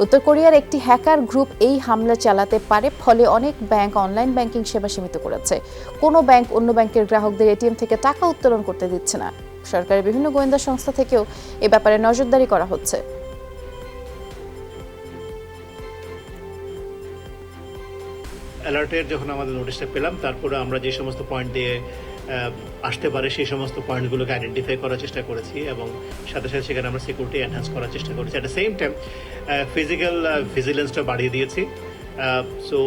উত্তর কোরিয়ার একটি হ্যাকার গ্রুপ এই হামলা চালাতে পারে, ফলে অনেক ব্যাংক অনলাইন ব্যাংকিং সেবা সীমিত করেছে। কোনো ব্যাংক অন্য ব্যাংকের গ্রাহকদের এটিএম থেকে টাকা উত্তোলন করতে দিচ্ছে না। সরকারের বিভিন্ন গোয়েন্দা সংস্থা থেকেও এ ব্যাপারে নজরদারি করা হচ্ছে। অ্যালার্টের যখন আমাদের নোটিশটা পেলাম, তারপরে আমরা যে সমস্ত পয়েন্ট দিয়ে আসতে পারে সেই সমস্ত পয়েন্টগুলোকে আইডেন্টিফাই করার চেষ্টা করেছি এবং সাথে সাথে সেখানে আমরা সিকিউরিটি এনহ্যান্স করার চেষ্টা করেছি। At the same time physical ভিজিলেন্সটা বাড়িয়ে দিয়েছি। সো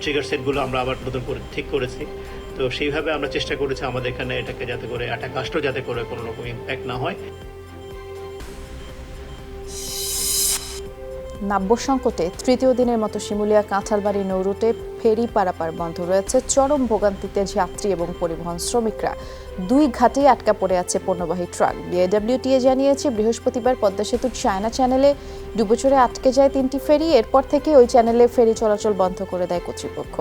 ট্রিগার সেটগুলো আমরা আবার নতুন করে ঠিক করেছি। তো সেইভাবে আমরা চেষ্টা করেছি আমাদের এখানে এটাকে যাতে করে অ্যাটাকাস্টও যাতে করে কোনো রকম ইম্প্যাক্ট না হয়। নাব্য সংকটে তৃতীয় দিনের মতো শিমুলিয়া কাঁঠালবাড়ি নৌরুটে ফেরি পারাপার বন্ধ রয়েছে। চরম ভোগান্তিতে যাত্রী এবং পরিবহন শ্রমিকরা। 2 ঘাটেই আটকা পড়ে আছে পণ্যবাহী ট্রাক। বিআইডব্লিউটিএ জানিয়েছে, বৃহস্পতিবার পদ্মা সেতুর চায়না চ্যানেলে ডুবোচরে আটকে যায় 3টি ফেরি। এরপর থেকে ওই চ্যানেলে ফেরি চলাচল বন্ধ করে দেয় কর্তৃপক্ষ।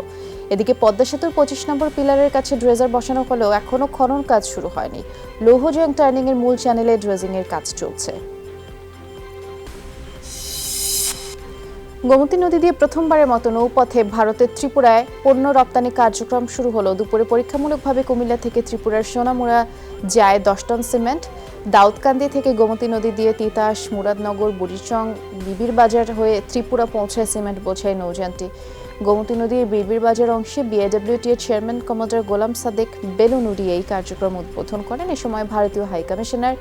এদিকে পদ্মা সেতুর 25 নম্বর পিলারের কাছে ড্রেজার বসানো হলেও এখনও খনন কাজ শুরু হয়নি। লৌহজং টার্নিং এর মূল চ্যানেলে ড্রেজিং এর কাজ চলছে। গোমতী নদী দিয়ে প্রথমবারের মতো নৌপথে ভারতের ত্রিপুরায় পণ্য রপ্তানি কার্যক্রম শুরু হলো। দুপুরে পরীক্ষামূলকভাবে কুমিল্লা থেকে ত্রিপুরার সোনামুড়া যায় 10 টন সিমেন্ট। দাউদকান্দি থেকে গোমতী নদী দিয়ে তিতাস, মুরাদনগর, বুড়িচং, বিবির বাজার হয়ে ত্রিপুরা পৌঁছায় সিমেন্ট বোঝাই নৌযানটি। গোমতী নদীর বিবির বাজার অংশে বিআইডব্লিউটিএর চেয়ারম্যান কমান্ডার গোলাম সাদেক বেলুনুরি এই কার্যক্রম উদ্বোধন করেন। এ সময় ভারতীয় হাইকমিশনার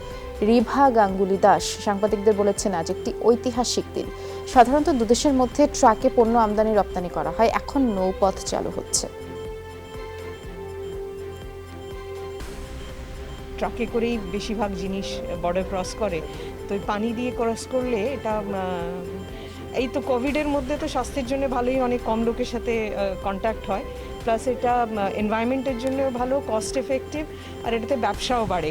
রিভা গাঙ্গুলি দাস সাংবাদিকদের বলেছেন, আজ একটি ঐতিহাসিক দিন। সাধারণত দুদেশের মধ্যে ট্রাকে পণ্য আমদানি রপ্তানি করা হয়, এখন নৌপথ চালু হচ্ছে। ট্রাকে করেই বেশিরভাগ জিনিস বর্ডার ক্রস করে, তো পানি দিয়ে ক্রস করলে এটা এই তো কোভিডের মধ্যে তো স্বাস্থ্যের জন্য ভালোই, অনেক কম লোকের সাথে কন্ট্যাক্ট হয়, প্লাস এটা এনভায়রনমেন্টের জন্য ভালো, কস্ট এফেক্টিভ, আর এটাতে ব্যবসাও বাড়ে।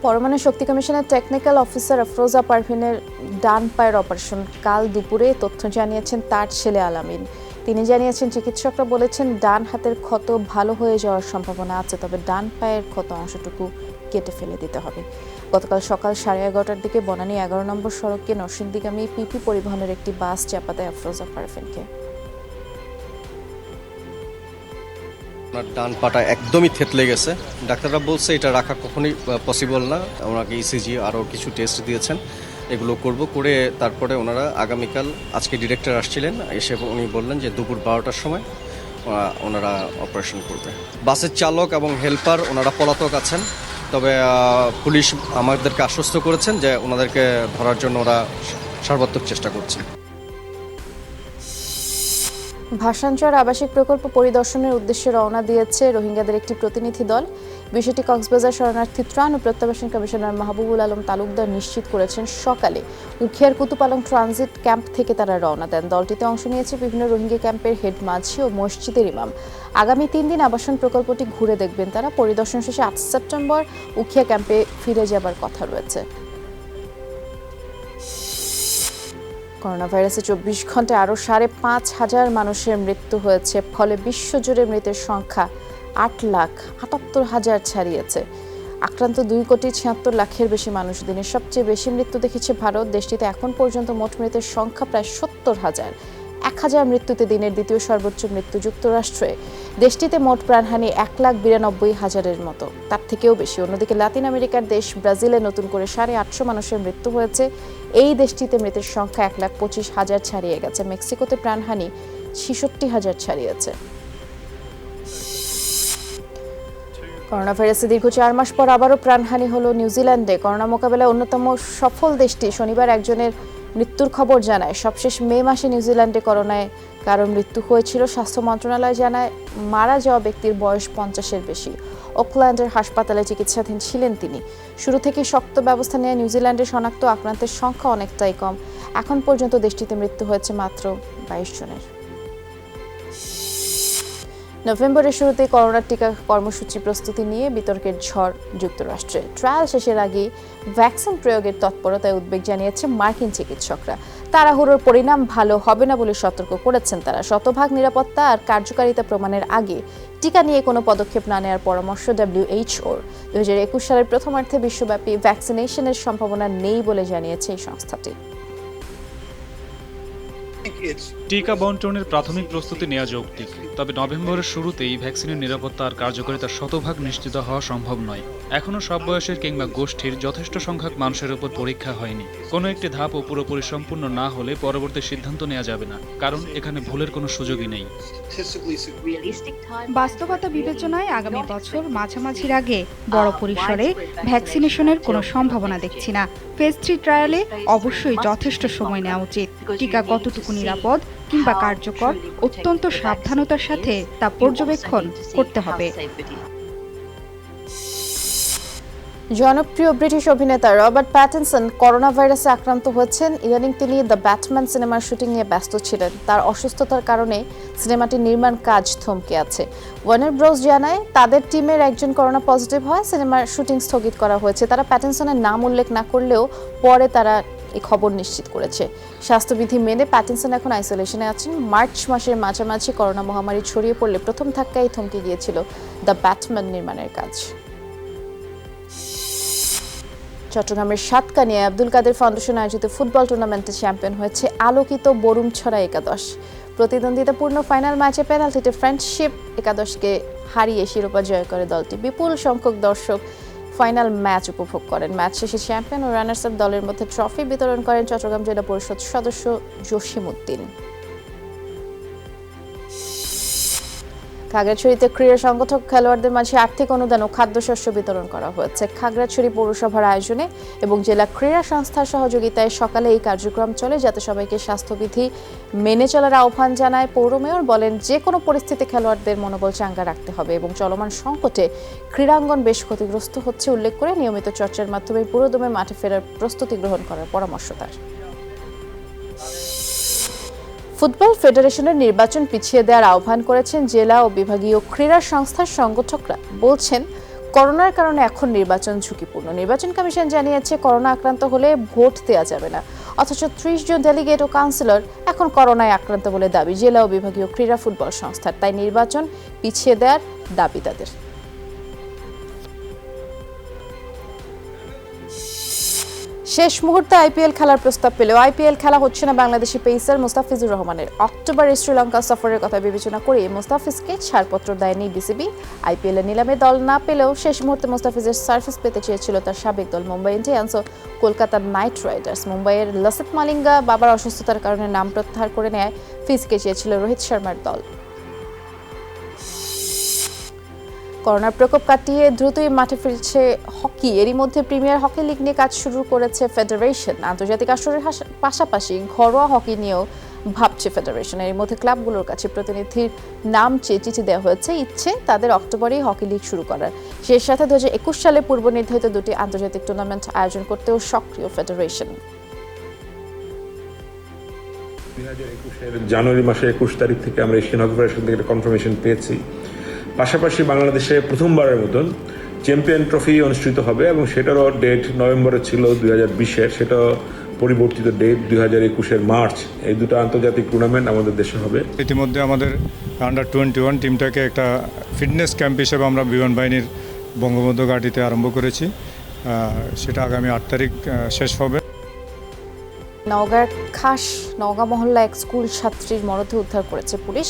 পরমাণু শক্তি কমিশনের টেকনিক্যাল অফিসার আফরোজা পারভিনের ডান পায়ের অপারেশন কাল দুপুরে তথ্য জানিয়েছেন তার ছেলে আলামিন। তিনি জানিয়েছেন, চিকিৎসকরা বলেছেন ডান হাতের ক্ষত ভালো হয়ে যাওয়ার সম্ভাবনা আছে, তবে ডান পায়ের ক্ষত অংশটুকু কেটে ফেলে দিতে হবে। গতকাল সকাল 11:30টার দিকে বনানী 11 নম্বর সড়কে নরসিংদীগামী পিপি পরিবহনের একটি বাস চাপা দেয় আফরোজা পারভিনকে। ওনার ডান পাটা একদমই থেতলে গেছে। ডাক্তাররা বলছে এটা রাখা কখনোই পসিবল না। ওনাকে ইসিজি আরও কিছু টেস্ট দিয়েছেন, এগুলো করে তারপরে ওনারা আগামীকাল, আজকে ডিরেক্টর আসছিলেন, এসে উনি বললেন যে দুপুর 12টার সময় ওনারা অপারেশন করবে। বাসের চালক এবং হেল্পার ওনারা পলাতক আছেন, তবে পুলিশ আমাদেরকে আশ্বস্ত করেছেন যে ওনাদেরকে ধরার জন্য ওরা সর্বাত্মক চেষ্টা করছে। ভাসানচর আবাসিক প্রকল্প পরিদর্শনের উদ্দেশ্যে রওনা দিয়েছে রোহিঙ্গাদের একটি প্রতিনিধি দল। বিষয়টি কক্সবাজার শরণার্থী ত্রাণ ও প্রত্যাবাসন কমিশনার মাহবুবুল আলম তালুকদার নিশ্চিত করেছেন। সকালে উখিয়ার কুতুপালং ট্রানজিট ক্যাম্প থেকে তারা রওনা দেন। দলটিতে অংশ নিয়েছে বিভিন্ন রোহিঙ্গা ক্যাম্পের হেড মাঝি ও মসজিদের ইমাম। আগামী 3 দিন আবাসন প্রকল্পটি ঘুরে দেখবেন তারা। পরিদর্শন শেষে 8 সেপ্টেম্বর উখিয়া ক্যাম্পে ফিরে যাবার কথা রয়েছে। করোনা ভাইরাসে 24 ঘন্টায় আরও 5,500 মানুষের মৃত্যু হয়েছে, ফলে বিশ্বজুড়ে মৃতের সংখ্যা 8,78,000 ছাড়িয়েছে। আক্রান্ত 2,76,00,000 বেশি মানুষ। দিনের সবচেয়ে বেশি মৃত্যু দেখেছে ভারত। দেশটিতে এখন পর্যন্ত মোট মৃতের সংখ্যা প্রায় 70,000। 1,000 মৃত্যুতে দিনের দ্বিতীয় সর্বোচ্চ মৃত্যু যুক্তরাষ্ট্রে। দেশটিতে মোট প্রাণহানি 1,92,000-এর মতো, তার থেকেও বেশি। অন্যদিকে লাতিন আমেরিকার দেশ ব্রাজিলে নতুন করে 850 মানুষের মৃত্যু হয়েছে। এই দেশটিতে মৃতের সংখ্যা 1,25,000 ছাড়িয়ে গেছে। মেক্সিকোতে প্রাণহানি 66,000 ছাড়িয়েছে। করোনা ভাইরাসে দীর্ঘ 4 মাস পর আবারও প্রাণহানি হলো নিউজিল্যান্ডে। করোনা মোকাবেলায় অন্যতম সফল দেশটি শনিবার একজনের মৃত্যুর খবর জানায়। সবশেষ মে মাসে নিউজিল্যান্ডে করোনায় কারো মৃত্যু হয়েছিল। স্বাস্থ্য মন্ত্রণালয় জানায় মারা যাওয়া ব্যক্তির বয়স 50-এর বেশি। অকল্যান্ডের হাসপাতালে চিকিৎসাধীন ছিলেন তিনি। শুরু থেকেই শক্ত ব্যবস্থা নিয়ে নিউজিল্যান্ডে শনাক্ত আক্রান্তের সংখ্যা অনেকটাই কম। এখন পর্যন্ত দেশটিতে মৃত্যু হয়েছে মাত্র 22 জনের। নভেম্বরের শুরুতে করোনার টিকা কর্মসূচি প্রস্তুতি নিয়ে বিতর্কের ঝড় যুক্তরাষ্ট্রে। ট্রায়াল শেষের আগেই ভ্যাকসিন প্রয়োগের তৎপরতায় উদ্বেগ জানিয়েছে মার্কিন চিকিৎসকরা। তাড়াহুড়োর পরিণাম ভালো হবে না বলে সতর্ক করেছেন তারা। শতভাগ নিরাপত্তা আর কার্যকারিতা প্রমাণের আগে টিকা নিয়ে কোনো পদক্ষেপ না নেওয়ার পরামর্শ WHO-র। 2021 সালের প্রথমার্ধে বিশ্বব্যাপী ভ্যাকসিনেশনের সম্ভাবনা নেই বলে জানিয়েছে এই সংস্থাটি। টিকা বন্টনের প্রাথমিক প্রস্তুতি নেওয়া যৌক্তিক, তবে নভেম্বরের শুরুতেই ভ্যাকসিনের নিরাপত্তা আর কার্যকারিতা শতভাগ নিশ্চিত হওয়া সম্ভব নয়। এখনও সব বয়সের কিংবা গোষ্ঠীর যথেষ্ট সংখ্যক মানুষের উপর পরীক্ষা হয়নি। কোনো একটি ধাপও পুরোপুরি সম্পূর্ণ না হলে পরবর্তী সিদ্ধান্ত নেওয়া যাবে না, কারণ এখানে ভুলের কোনো সুযোগই নেই। বাস্তবতা বিবেচনায় আগামী বছর মাঝামাঝির আগে বড় পরিসরে ভ্যাকসিনেশনের কোনো সম্ভাবনা দেখছি না। ফেজ 3 ট্রায়ালে অবশ্যই যথেষ্ট সময় নেওয়া উচিত। টিকা কতটুকু নিরাপদ কিংবা কার্যকর অত্যন্ত সাবধানতার সাথে তা পর্যবেক্ষণ করতে হবে। জনপ্রিয় ব্রিটিশ অভিনেতা রবার্ট প্যাটিনসন করোনা ভাইরাসে আক্রান্ত হয়েছেন। ইদানিং তিনি দ্য ব্যাটম্যান সিনেমার শুটিং নিয়ে ব্যস্ত ছিলেন। তার অসুস্থতার কারণে সিনেমাটির নির্মাণ কাজ থমকে আছে। ওয়ার্নার ব্রোস জানায় তাদের টিমের একজন করোনা পজিটিভ হয়, সিনেমার শুটিং স্থগিত করা হয়েছে। তারা প্যাটিনসনের নাম উল্লেখ না করলেও পরে তারা এই খবর নিশ্চিত করেছে। স্বাস্থ্যবিধি মেনে প্যাটিনসন এখন আইসোলেশনে আছেন। মার্চ মাসের মাঝামাঝি করোনা মহামারী ছড়িয়ে পড়লে প্রথম ধাক্কায় থমকে গিয়েছিল দ্য ব্যাটম্যান নির্মাণের কাজ। চট্টগ্রামের সাতকানিয়ায় আব্দুল কাদের ফাউন্ডেশন আয়োজিত ফুটবল টুর্নামেন্টে চ্যাম্পিয়ন হয়েছে আলোকিত বরুমছড়া একাদশ। প্রতিদ্বন্দ্বিতাপূর্ণ ফাইনাল ম্যাচে পেনাল্টিতে ফ্রেন্ডশিপ একাদশকে হারিয়ে শিরোপা জয় করে দলটি। বিপুল সংখ্যক দর্শক ফাইনাল ম্যাচ উপভোগ করেন। ম্যাচ শেষে চ্যাম্পিয়ন ও রানার্স আপ দলের মধ্যে ট্রফি বিতরণ করেন চট্টগ্রাম জেলা পরিষদ সদস্য জসিমউদ্দিন। খাগড়াছড়িতে ক্রীড়া সংগঠক খেলোয়াড়দের মাঝে আর্থিক অনুদান ও খাদ্যশস্য বিতরণ করা হয়েছে। খাগড়াছড়ি পৌরসভার আয়োজনে এবং জেলা ক্রীড়া সংস্থার সহযোগিতায় সকালে এই কার্যক্রম চলে, যাতে সবাইকে স্বাস্থ্যবিধি মেনে চলার আহ্বান জানায় পৌর মেয়র। বলেন, যে কোনো পরিস্থিতি খেলোয়াড়দের মনোবল চাঙ্গা রাখতে হবে এবং চলমান সংকটে ক্রীড়াঙ্গন বেশ ক্ষতিগ্রস্ত হচ্ছে উল্লেখ করে নিয়মিত চর্চার মাধ্যমে পুরোদমে মাঠে ফেরার প্রস্তুতি গ্রহণ করার পরামর্শ তার। ফুটবল ফেডারেশনের নির্বাচন পিছিয়ে দেওয়ার আহ্বান করেছেন জেলা ও বিভাগীয় ক্রীড়া সংস্থার সংগঠকরা। বলছেন, করোনার কারণে এখন নির্বাচন ঝুঁকিপূর্ণ। নির্বাচন কমিশন জানিয়েছে করোনা আক্রান্ত হলে ভোট দেওয়া যাবে না, অথচ 30 জন ডেলিগেট ও কাউন্সিলর এখন করোনায় আক্রান্ত বলে দাবি জেলা ও বিভাগীয় ক্রীড়া ফুটবল সংস্থার। তাই নির্বাচন পিছিয়ে দেওয়ার দাবি তাদের। শেষ মুহূর্তে আইপিএল খেলার প্রস্তাব পেলেও আইপিএল খেলা হচ্ছে না বাংলাদেশি পেসার মুস্তাফিজুর রহমানের। অক্টোবরে শ্রীলঙ্কা সফরের কথা বিবেচনা করে মুস্তাফিজকে ছাড়পত্র দেয়নি বিসিবি। আইপিএল নিলামে দল না পেলেও শেষ মুহূর্তে মুস্তাফিজের সার্ভিস পেতে চেয়েছিল তার সাবেক দল মুম্বাই ইন্ডিয়ান্স ও কলকাতা নাইট রাইডার্স। মুম্বাইয়ের লসিত মালিঙ্গা বাবার অসুস্থতার কারণে নাম প্রত্যাহার করে নেয় ফিজকে চেয়েছিল রোহিত শর্মার দল। করোনার প্রকোপ কাটিয়ে দ্রুতই মাঠে ফিরছে হকি। এরই মধ্যে প্রিমিয়ার হকি লিগ নিয়ে কাজ শুরু করেছে ফেডারেশন। আন্তর্জাতিক আসরের পাশাপাশি ঘরোয়া হকি নিয়েও ভাবছে ফেডারেশন। এর মধ্যে ক্লাবগুলোর কাছে প্রতিনিধির নাম চেয়ে চিঠি দেওয়া হয়েছে। ইচ্ছে তাদের অক্টোবরেই হকি লিগ শুরু করার। সেই সাথে 2021 সালে পূর্ব নির্ধারিত 2টি আন্তর্জাতিক টুর্নামেন্ট আয়োজন করতেও সক্রিয় ফেডারেশন। 2021 জানুয়ারি মাসের 21 তারিখ থেকে আমরা এশিয়ান হকি ফেডারেশন থেকে কনফার্মেশন পেয়েছি। পাশাপাশি বাংলাদেশে প্রথমবারের মতন চ্যাম্পিয়ন ট্রফি অনুষ্ঠিত হবে এবং সেটারও ডেট নভেম্বরে ছিল 2020-এর, সেটাও পরিবর্তিত ডেট 2021 মার্চ, এই দুটো আন্তর্জাতিক টুর্নামেন্ট আমাদের দেশে হবে। ইতিমধ্যে আমাদের আন্ডার-21 টিমটাকে একটা ফিটনেস ক্যাম্প হিসেবে আমরা বিমান বাহিনীর বঙ্গবন্ধু ঘাঁটিতে আরম্ভ করেছি। সেটা আগামী 8 তারিখ শেষ হবে। নওগাঁর খাস নওগাঁ মহল্লা এক স্কুল ছাত্রীর মরদেহ উদ্ধার করেছে পুলিশ।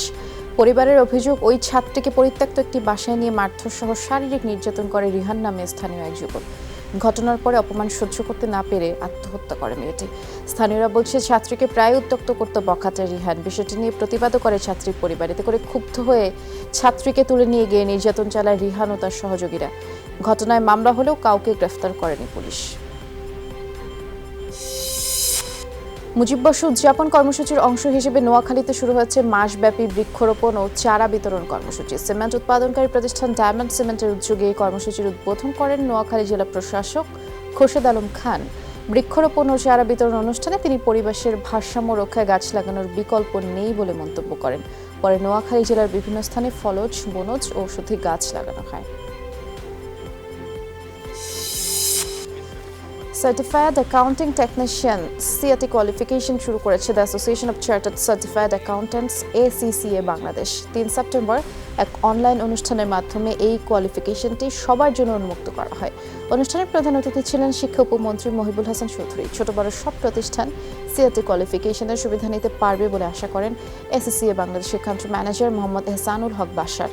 পরিবারের অভিযোগ, ওই ছাত্রীকে পরিত্যক্ত একটি বাসায় নিয়ে মারধরসহ শারীরিক নির্যাতন করে রিহান নামে স্থানীয় এক যুবক। ঘটনার পরে অপমান সহ্য করতে না পেরে আত্মহত্যা করে মেয়েটি। স্থানীয়রা বলছে, ছাত্রীকে প্রায় উত্ত্যক্ত করত বখাটে রিহান। বিষয়টি নিয়ে প্রতিবাদও করে ছাত্রীর পরিবার। এতে করে ক্ষুব্ধ হয়ে ছাত্রীকে তুলে নিয়ে গিয়ে নির্যাতন চালায় রিহান ও তার সহযোগীরা। ঘটনায় মামলা হলেও কাউকে গ্রেফতার করেনি পুলিশ। মুজিববর্ষ উদযাপন কর্মসূচির অংশ হিসেবে নোয়াখালীতে শুরু হয়েছে মাসব্যাপী বৃক্ষরোপণ ও চারা বিতরণ কর্মসূচি। সিমেন্ট উৎপাদনকারী প্রতিষ্ঠান ডায়মন্ড সিমেন্টের উদ্যোগে এই কর্মসূচির উদ্বোধন করেন নোয়াখালী জেলা প্রশাসক খোরশেদ আলম খান। বৃক্ষরোপণ ও চারা বিতরণ অনুষ্ঠানে তিনি পরিবেশের ভারসাম্য রক্ষায় গাছ লাগানোর বিকল্প নেই বলে মন্তব্য করেন। পরে নোয়াখালী জেলার বিভিন্ন স্থানে ফলজ, বনজ ও ঔষধি গাছ লাগানো হয়। Certified accounting technician CAT qualification শুরু করেছে the association of chartered certified accountants ACCA Bangladesh. 3 September এক অনলাইন অনুষ্ঠানের মাধ্যমে এই কোয়ালিফিকেশনটি সবার জন্য উন্মুক্ত করা হয়। অনুষ্ঠানের প্রধান অতিথি ছিলেন শিক্ষা উপমন্ত্রী মহিবুল হাসান চৌধুরী। ছোট বড় সব প্রতিষ্ঠান সিএটি কোয়ালিফিকেশনের সুবিধা নিতে পারবে বলে আশা করেন ACCA বাংলাদেশের কান্ট্রি ম্যানেজার মোহাম্মদ এহসানুল হক বাশার।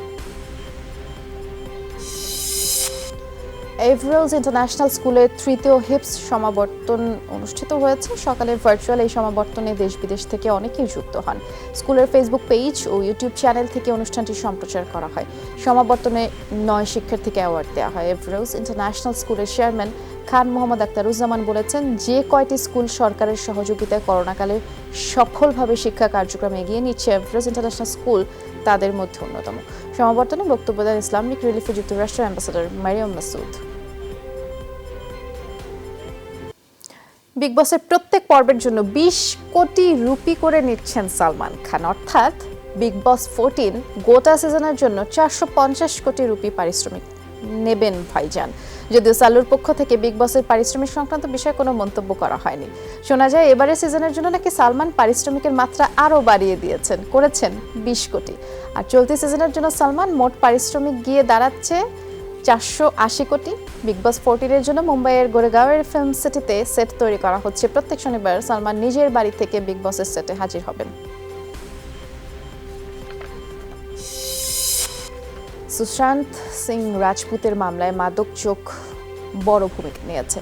এভারেলস ইন্টারন্যাশনাল স্কুলের তৃতীয় হিপস সমাবর্তন অনুষ্ঠিত হয়েছে। সকালে ভার্চুয়াল এই সমাবর্তনে দেশ বিদেশ থেকে অনেকেই যুক্ত হন। স্কুলের ফেসবুক পেজ ও ইউটিউব চ্যানেল থেকে অনুষ্ঠানটি সম্প্রচার করা হয়। সমাবর্তনে 9 শিক্ষার্থীকে অ্যাওয়ার্ড দেওয়া হয়। এভারেলস ইন্টারন্যাশনাল স্কুলের চেয়ারম্যান খান মোহাম্মদ আখতারুজ্জামান বলেছেন, যে কয়টি স্কুল সরকারের সহযোগিতায় করোনাকালে সফলভাবে শিক্ষা কার্যক্রম এগিয়ে নিচ্ছে, এভারেলস ইন্টারন্যাশনাল স্কুল তাদের মধ্যে অন্যতম। সমাবর্তনে বক্তব্য দেন ইসলামিক রিলিফে যুক্তরাষ্ট্রের অ্যাম্বাসেডর মারিয়াম মাসুদ। বিগ বসের প্রত্যেক পর্বের জন্য 20 কোটি রুপি করে নিচ্ছেন সালমান খান। অর্থাৎ বিগ বস 14 গোটা সিজনের জন্য 450 কোটি রুপি পারিশ্রমিক নেবেন ভাইজান। যদিও সালুর পক্ষ থেকে বিগ বসের পারিশ্রমিক সংক্রান্ত বিষয়ে কোনো মন্তব্য করা হয়নি। শোনা যায় এবারের সিজনের জন্য নাকি সালমান পারিশ্রমিকের মাত্রা আরও বাড়িয়ে করেছেন 20 কোটি। আর চলতি সিজনের জন্য সালমান মোট পারিশ্রমিক গিয়ে দাঁড়াচ্ছে 480 কোটি। বিগ বস 14 এর জন্য মুম্বাইয়ের গোরেগাঁওয়ের ফিল্ম সিটিতে সেট তৈরি করা হচ্ছে। প্রত্যেক শনিবার সালমান নিজের বাড়ি থেকে বিগ বসের সেটে হাজির হবেন। সুশান্ত সিং রাজপুতের মামলায় মাদক চোখ বড় ভূমিকা নিয়েছে।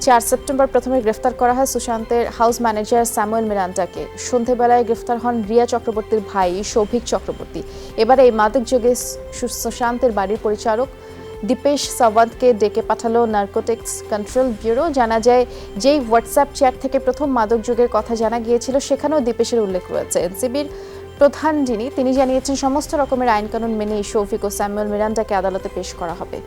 4 সেপ্টেম্বর প্রথমে গ্রেফতার করা হয় সুশান্তের হাউস ম্যানেজার স্যামুয়েল মিরান্ডাকে। সন্ধেবেলায় গ্রেফতার হন রিয়া চক্রবর্তীর ভাই সৌভিক চক্রবর্তী। এবারে এই মাদক যোগে সুশান্তের বাড়ির পরিচালক দীপেশ সাওয়ান্তকে ডেকে পাঠালো নার্কোটিক্স কন্ট্রোল ব্যুরো। জানা যায়, যেই হোয়াটসঅ্যাপ চ্যাট থেকে প্রথম মাদক যোগের কথা জানা গিয়েছিল সেখানেও দীপেশের উল্লেখ রয়েছে। এনসিবির প্রধান তিনি জানিয়েছেন, সমস্ত রকমের আইনকানুন মেনে সৌভিক ও স্যামুয়েল মিরান্ডাকে আদালতে পেশ করা হবে।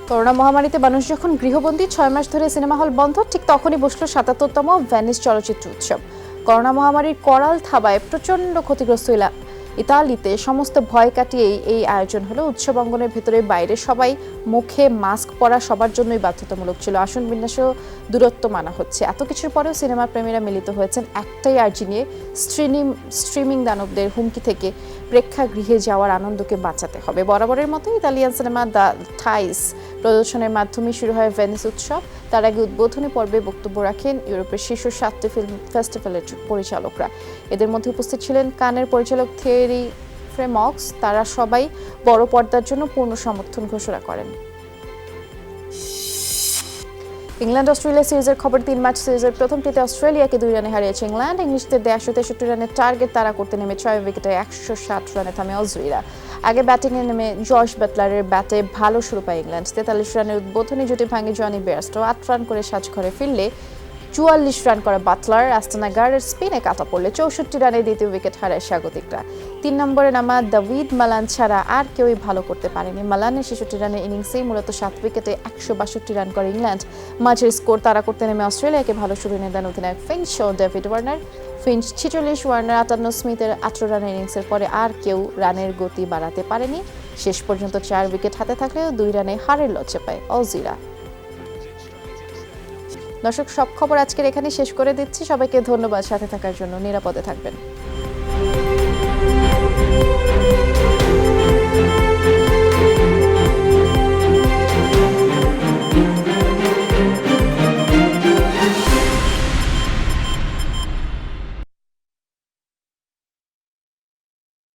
করোনা মহামারীতে মানুষ যখন গৃহবন্দী, 6 মাস ধরে সিনেমা হল বন্ধ, ঠিক তখনই বসলো 77তম ভেনিস চলচ্চিত্র উৎসব। করোনা মহামারীর করাল থাবায় প্রচণ্ড ক্ষতিগ্রস্ত ইতালিতে সমস্ত ভয় কাটিয়েই এই আয়োজন হলো। উৎসব অঙ্গনের ভেতরে বাইরে সবাই মুখে মাস্ক পরা সবার জন্যই বাধ্যতামূলক ছিল। আসন বিন্যাসেও দূরত্ব মানা হচ্ছে। এত কিছুর পরেও সিনেমা প্রেমীরা মিলিত হয়েছেন একটাই আর্জি নিয়ে, স্ট্রিমিং দানবদের হুমকি থেকে প্রেক্ষাগৃহে যাওয়ার আনন্দকে বাঁচাতে হবে। বরাবরের মতো ইতালিয়ান সিনেমা দ্য থাইস প্রদর্শনের মাধ্যমে শুরু হয় ভেনিস উৎসব। তার আগে উদ্বোধনী পর্বে বক্তব্য রাখেন ইউরোপের শীর্ষ 7টি ফিল্ম ফেস্টিভ্যালের পরিচালকরা। এদের মধ্যে উপস্থিত ছিলেন কানের পরিচালক থিয়েরি ফ্রেমক্স। তারা সবাই বড় পর্দার জন্য পূর্ণ সমর্থন ঘোষণা করেন। ইংল্যান্ড অস্ট্রেলিয়া সিরিজের খবর। 3 ম্যাচ সিরিজের প্রথমটিতে অস্ট্রেলিয়াকে 2 রানে হারিয়েছে ইংল্যান্ড। ইংলিশদের 163 রানের টার্গেট তারা করতে নেমে 6 উইকেটে 160 রানে থামে অজরিরা। আগে ব্যাটিংয়ে নেমে জশ বাটলারের ব্যাটে ভালো শুরু পায় ইংল্যান্ড। 43 রানের উদ্বোধনী জুটি ভাঙে জনি বেয়ারস্টো। 8 রান করে সাজঘরে ফিরলে 44 রান করা বাটলার আস্তানা গার্ডের স্পিনে কাটা পড়লে 64 রানে দ্বিতীয় উইকেট হারায় স্বাগতিকরা। 3 নম্বরে নামা দাভিদ মালান ছাড়া আর কেউই ভালো করতে পারেনি। মালানের 66 রানের ইনিংসেই মূলত 7 উইকেটে 162 রান করে ইংল্যান্ড। মাঝের স্কোর তারা করতে নেমে অস্ট্রেলিয়াকে ভালো শুরু এনে দেন অধিনায়ক ফিঞ্চ ও ডেভিড ওয়ার্নার। ফিঞ্চ 46, ওয়ার্নার 58, স্মিথের 18 রানের ইনিংসের পরে আর কেউ রানের গতি বাড়াতে পারেনি। শেষ পর্যন্ত 4 উইকেট হাতে থাকলেও 2 রানে হারের লজ্জা পায় অজিরা। দর্শক, সব খবর আজকের এখানে শেষ করে দিচ্ছি। সবাইকে ধন্যবাদ সাথে থাকার জন্য। নিরাপদে থাকবেন।